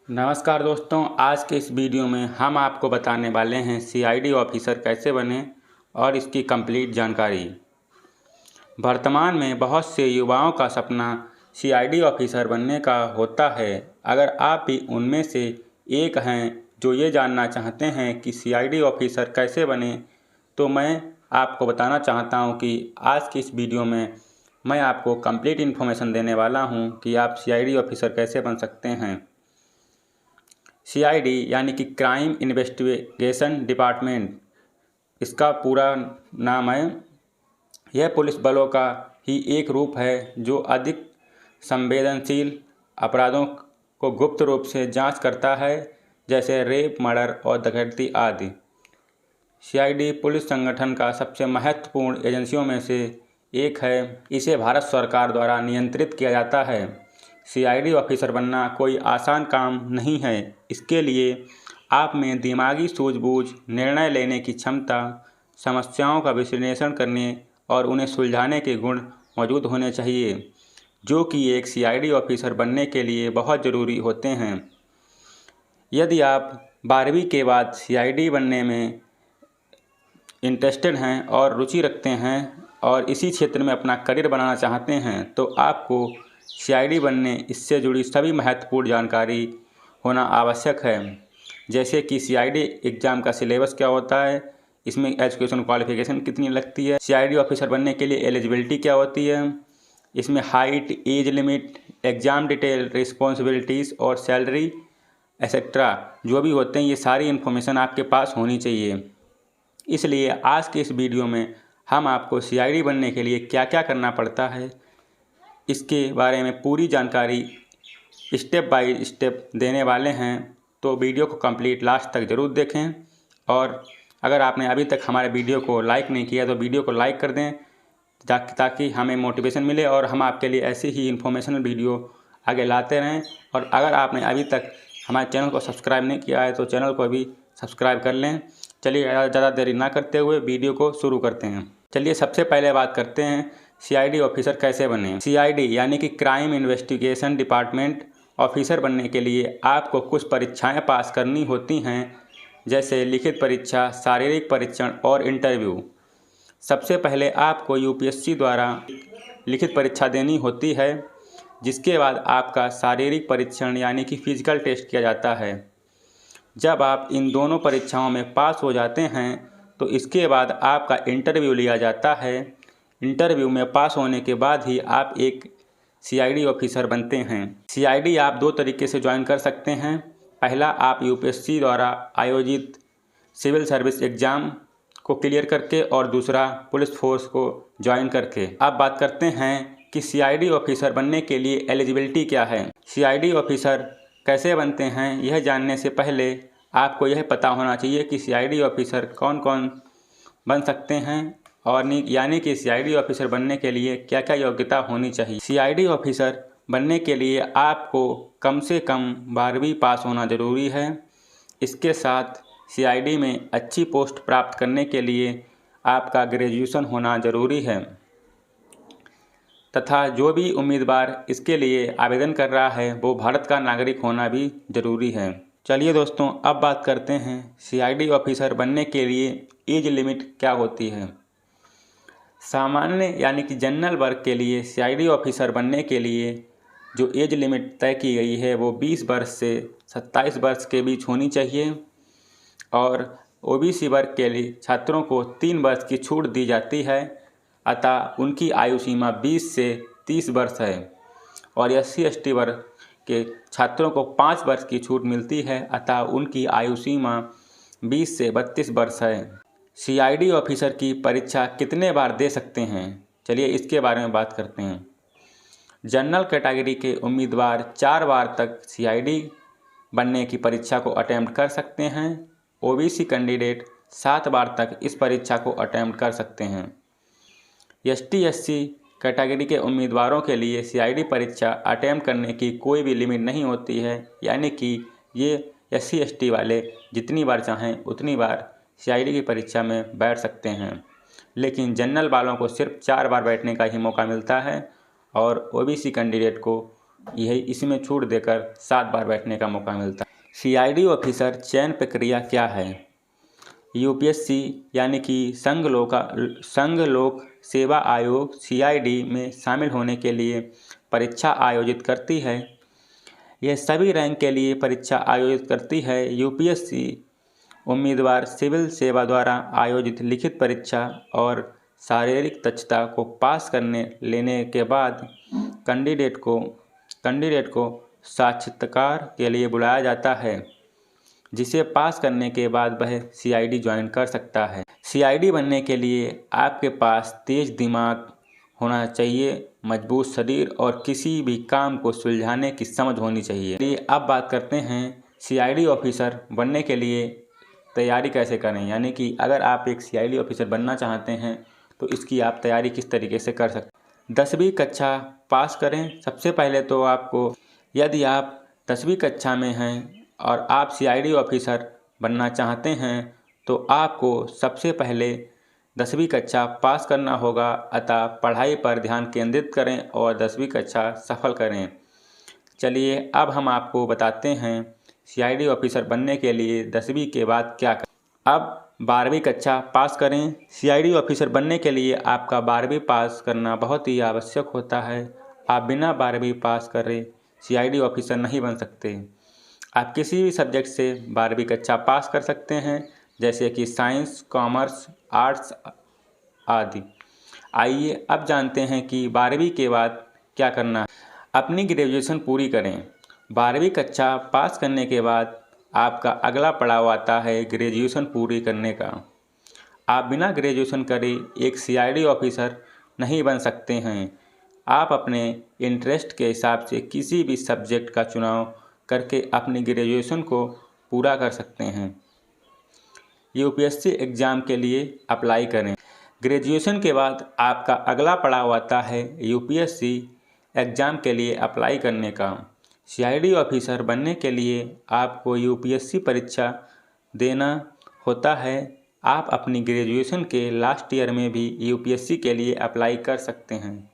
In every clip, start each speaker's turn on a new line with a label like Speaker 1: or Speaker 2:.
Speaker 1: नमस्कार दोस्तों, आज के इस वीडियो में हम आपको बताने वाले हैं सीआईडी ऑफिसर कैसे बने और इसकी कंप्लीट जानकारी। वर्तमान में बहुत से युवाओं का सपना सीआईडी ऑफिसर बनने का होता है। अगर आप भी उनमें से एक हैं जो ये जानना चाहते हैं कि सीआईडी ऑफिसर कैसे बने, तो मैं आपको बताना चाहता हूं कि आज की इस वीडियो में मैं आपको कंप्लीट इन्फॉर्मेशन देने वाला हूं कि आप सीआईडी ऑफिसर कैसे बन सकते हैं। सीआईडी यानी कि क्राइम इन्वेस्टिगेशन डिपार्टमेंट, इसका पूरा नाम है। यह पुलिस बलों का ही एक रूप है जो अधिक संवेदनशील अपराधों को गुप्त रूप से जांच करता है, जैसे रेप, मर्डर और डकैती आदि। सीआईडी पुलिस संगठन का सबसे महत्वपूर्ण एजेंसियों में से एक है। इसे भारत सरकार द्वारा नियंत्रित किया जाता है। सीआईडी ऑफिसर बनना कोई आसान काम नहीं है। इसके लिए आप में दिमागी सूझबूझ, निर्णय लेने की क्षमता, समस्याओं का विश्लेषण करने और उन्हें सुलझाने के गुण मौजूद होने चाहिए, जो कि एक सीआईडी ऑफिसर बनने के लिए बहुत ज़रूरी होते हैं। यदि आप 12वीं के बाद सीआईडी बनने में इंटरेस्टेड हैं और रुचि रखते हैं और इसी क्षेत्र में अपना करियर बनाना चाहते हैं, तो आपको सीआईडी बनने इससे जुड़ी सभी महत्वपूर्ण जानकारी होना आवश्यक है। जैसे कि सीआईडी एग्ज़ाम का सिलेबस क्या होता है, इसमें एजुकेशन क्वालिफिकेशन कितनी लगती है, सीआईडी ऑफिसर बनने के लिए एलिजिबिलिटी क्या होती है, इसमें height, age limit, exam detail, responsibilities और सैलरी एक्सेट्रा जो भी होते हैं, ये सारी इन्फॉर्मेशन आपके पास होनी चाहिए। इसलिए आज के इस वीडियो में हम आपको सीआईडी बनने के लिए क्या क्या करना पड़ता है, इसके बारे में पूरी जानकारी स्टेप बाय स्टेप देने वाले हैं। तो वीडियो को कंप्लीट लास्ट तक ज़रूर देखें, और अगर आपने अभी तक हमारे वीडियो को लाइक नहीं किया तो वीडियो को लाइक कर दें, ताकि हमें मोटिवेशन मिले और हम आपके लिए ऐसी ही इन्फॉर्मेशनल वीडियो आगे लाते रहें। और अगर आपने अभी तक हमारे चैनल को सब्सक्राइब नहीं किया है तो चैनल को भी सब्सक्राइब कर लें। चलिए ज़्यादा देरी ना करते हुए वीडियो को शुरू करते हैं। चलिए सबसे पहले बात करते हैं सीआईडी ऑफिसर कैसे बने। सीआईडी यानी कि क्राइम इन्वेस्टिगेशन डिपार्टमेंट ऑफिसर बनने के लिए आपको कुछ परीक्षाएं पास करनी होती हैं, जैसे लिखित परीक्षा, शारीरिक परीक्षण और इंटरव्यू। सबसे पहले आपको यूपीएससी द्वारा लिखित परीक्षा देनी होती है, जिसके बाद आपका शारीरिक परीक्षण यानी कि फिजिकल टेस्ट किया जाता है। जब आप इन दोनों परीक्षाओं में पास हो जाते हैं तो इसके बाद आपका इंटरव्यू लिया जाता है। इंटरव्यू में पास होने के बाद ही आप एक सीआईडी ऑफिसर बनते हैं। सीआईडी आप दो तरीके से ज्वाइन कर सकते हैं। पहला, आप यूपीएससी द्वारा आयोजित सिविल सर्विस एग्ज़ाम को क्लियर करके, और दूसरा पुलिस फोर्स को ज्वाइन करके। अब बात करते हैं कि सीआईडी ऑफिसर बनने के लिए एलिजिबिलिटी क्या है। सीआईडी ऑफिसर कैसे बनते हैं, यह जानने से पहले आपको यह पता होना चाहिए कि सीआईडी ऑफिसर कौन कौन बन सकते हैं, और यानी कि सीआईडी ऑफिसर बनने के लिए क्या क्या योग्यता होनी चाहिए। सीआईडी ऑफिसर बनने के लिए आपको कम से कम 12वीं पास होना ज़रूरी है। इसके साथ सीआईडी में अच्छी पोस्ट प्राप्त करने के लिए आपका ग्रेजुएशन होना ज़रूरी है, तथा जो भी उम्मीदवार इसके लिए आवेदन कर रहा है वो भारत का नागरिक होना भी ज़रूरी है। चलिए दोस्तों, अब बात करते हैं सीआईडी ऑफिसर बनने के लिए एज लिमिट क्या होती है। सामान्य यानी कि जनरल वर्ग के लिए सीआईडी ऑफिसर बनने के लिए जो एज लिमिट तय की गई है वो 20 वर्ष से 27 वर्ष के बीच होनी चाहिए, और ओबीसी वर्ग के लिए छात्रों को 3 वर्ष की छूट दी जाती है, अतः उनकी आयु सीमा 20 से 30 वर्ष है। और SC/ST वर्ग के छात्रों को 5 वर्ष की छूट मिलती है, अतः उनकी आयु सीमा 20 से 32 वर्ष है। सीआईडी ऑफिसर की परीक्षा कितने बार दे सकते हैं, चलिए इसके बारे में बात करते हैं। जनरल कैटेगरी के उम्मीदवार 4 बार तक सीआईडी बनने की परीक्षा को अटेम्प्ट कर सकते हैं। ओबीसी कैंडिडेट 7 बार तक इस परीक्षा को अटेम्प्ट कर सकते हैं। ST/SC कैटेगरी के उम्मीदवारों के लिए सीआईडी परीक्षा अटेम्प्ट करने की कोई भी लिमिट नहीं होती है, यानी कि ये SC/ST वाले जितनी बार चाहें उतनी बार सीआईडी की परीक्षा में बैठ सकते हैं। लेकिन जनरल वालों को सिर्फ 4 बार बैठने का ही मौका मिलता है, और ओबीसी कैंडिडेट को यही इसमें छूट देकर 7 बार बैठने का मौका मिलता है। CID ऑफिसर चयन प्रक्रिया क्या है? UPSC यानी कि संघ लोक सेवा आयोग CID में शामिल होने के लिए परीक्षा आयोजित करती है। यह सभी रैंक के लिए परीक्षा आयोजित करती है। UPSC उम्मीदवार सिविल सेवा द्वारा आयोजित लिखित परीक्षा और शारीरिक दक्षता को पास करने लेने के बाद कैंडिडेट को साक्षात्कार के लिए बुलाया जाता है, जिसे पास करने के बाद वह CID ज्वाइन कर सकता है। CID बनने के लिए आपके पास तेज दिमाग होना चाहिए, मजबूत शरीर और किसी भी काम को सुलझाने की समझ होनी चाहिए। चलिए अब बात करते हैं CID ऑफिसर बनने के लिए तैयारी कैसे करें, यानी कि अगर आप एक CID ऑफिसर बनना चाहते हैं तो इसकी आप तैयारी किस तरीके से कर सकते हैं। 10वीं कक्षा पास करें। सबसे पहले तो आपको, यदि आप 10वीं कक्षा में हैं और आप CID ऑफिसर बनना चाहते हैं तो आपको सबसे पहले 10वीं कक्षा पास करना होगा। अतः पढ़ाई पर ध्यान केंद्रित करें और 10वीं कक्षा सफल करें। चलिए अब हम आपको बताते हैं CID ऑफिसर बनने के लिए 10वीं के बाद क्या करें। अब 12वीं कक्षा पास करें। CID ऑफिसर बनने के लिए आपका 12वीं पास करना बहुत ही आवश्यक होता है। आप बिना 12वीं पास करे CID ऑफिसर नहीं बन सकते। आप किसी भी सब्जेक्ट से 12वीं कक्षा पास कर सकते हैं, जैसे कि साइंस, कॉमर्स, आर्ट्स आदि। आइए अब जानते हैं कि 12वीं के बाद क्या करना है। अपनी ग्रेजुएशन पूरी करें। 12वीं कक्षा पास करने के बाद आपका अगला पड़ाव आता है ग्रेजुएशन पूरी करने का। आप बिना ग्रेजुएशन करे एक CID ऑफिसर नहीं बन सकते हैं। आप अपने इंटरेस्ट के हिसाब से किसी भी सब्जेक्ट का चुनाव करके अपनी ग्रेजुएशन को पूरा कर सकते हैं। UPSC एग्ज़ाम के लिए अप्लाई करें। ग्रेजुएशन के बाद आपका अगला पड़ाव आता है UPSC एग्ज़ाम के लिए अप्लाई करने का। CID ऑफिसर बनने के लिए आपको UPSC परीक्षा देना होता है। आप अपनी ग्रेजुएशन के लास्ट ईयर में भी UPSC के लिए अप्लाई कर सकते हैं।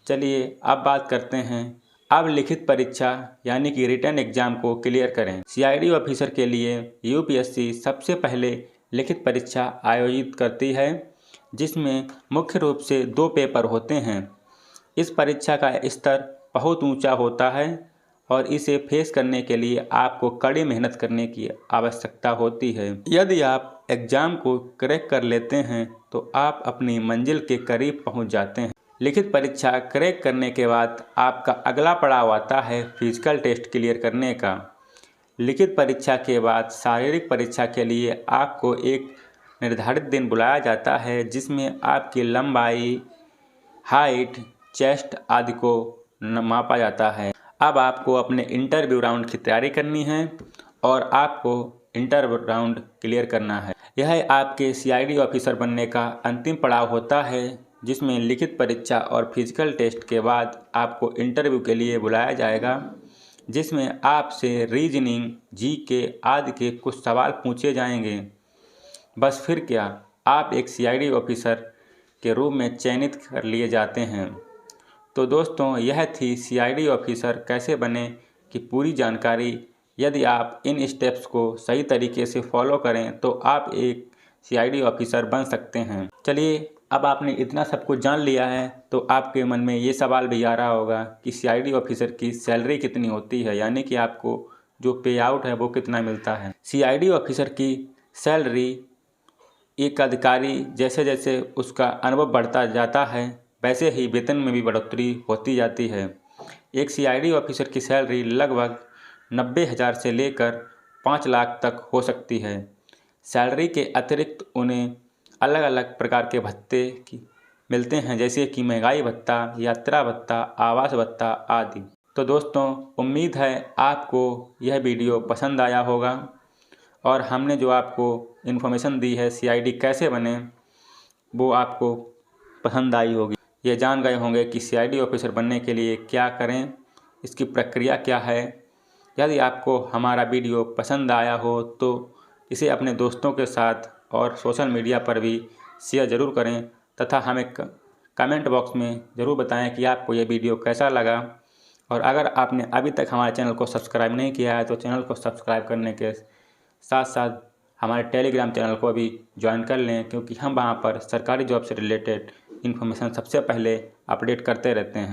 Speaker 1: चलिए अब बात करते हैं, अब लिखित परीक्षा यानी कि रिटन एग्ज़ाम को क्लियर करें। CID ऑफिसर के लिए UPSC सबसे पहले लिखित परीक्षा आयोजित करती है, जिसमें मुख्य रूप से 2 पेपर होते हैं। इस परीक्षा का स्तर बहुत ऊंचा होता है और इसे फेस करने के लिए आपको कड़ी मेहनत करने की आवश्यकता होती है। यदि आप एग्ज़ाम को क्रैक कर लेते हैं तो आप अपनी मंजिल के करीब पहुंच जाते हैं। लिखित परीक्षा क्रैक करने के बाद आपका अगला पड़ाव आता है फिजिकल टेस्ट क्लियर करने का। लिखित परीक्षा के बाद शारीरिक परीक्षा के लिए आपको एक निर्धारित दिन बुलाया जाता है, जिसमें आपकी लंबाई, हाइट, चेस्ट आदि को मापा जाता है। अब आपको अपने इंटरव्यू राउंड की तैयारी करनी है और आपको इंटरव्यू राउंड क्लियर करना है। यह आपके CID ऑफिसर बनने का अंतिम पड़ाव होता है, जिसमें लिखित परीक्षा और फिजिकल टेस्ट के बाद आपको इंटरव्यू के लिए बुलाया जाएगा, जिसमें आपसे रीजनिंग, GK आदि के कुछ सवाल पूछे जाएंगे। बस फिर क्या, आप एक CID ऑफिसर के रूप में चयनित कर लिए जाते हैं। तो दोस्तों, यह थी CID ऑफिसर कैसे बने की पूरी जानकारी। यदि आप इन स्टेप्स को सही तरीके से फॉलो करें तो आप एक CID ऑफिसर बन सकते हैं। चलिए अब आपने इतना सब कुछ जान लिया है तो आपके मन में ये सवाल भी आ रहा होगा कि CID ऑफिसर की सैलरी कितनी होती है, यानी कि आपको जो पे आउट है वो कितना मिलता है। CID ऑफिसर की सैलरी एक अधिकारी जैसे जैसे उसका अनुभव बढ़ता जाता है वैसे ही वेतन में भी बढ़ोतरी होती जाती है। एक CID ऑफिसर की सैलरी लगभग 90,000 से लेकर 5 लाख तक हो सकती है। सैलरी के अतिरिक्त उन्हें अलग अलग प्रकार के भत्ते मिलते हैं, जैसे कि महंगाई भत्ता, यात्रा भत्ता, आवास भत्ता आदि। तो दोस्तों, उम्मीद है आपको यह वीडियो पसंद आया होगा और हमने जो आपको इन्फॉर्मेशन दी है CID कैसे बने वो आपको पसंद आई होगी। ये जान गए होंगे कि CID ऑफिसर बनने के लिए क्या करें, इसकी प्रक्रिया क्या है। यदि आपको हमारा वीडियो पसंद आया हो तो इसे अपने दोस्तों के साथ और सोशल मीडिया पर भी शेयर ज़रूर करें तथा हमें कमेंट बॉक्स में ज़रूर बताएं कि आपको यह वीडियो कैसा लगा। और अगर आपने अभी तक हमारे चैनल को सब्सक्राइब नहीं किया है तो चैनल को सब्सक्राइब करने के साथ साथ हमारे टेलीग्राम चैनल को भी ज्वाइन कर लें, क्योंकि हम वहाँ पर सरकारी जॉब से रिलेटेड इन्फॉर्मेशन सबसे पहले अपडेट करते रहते हैं।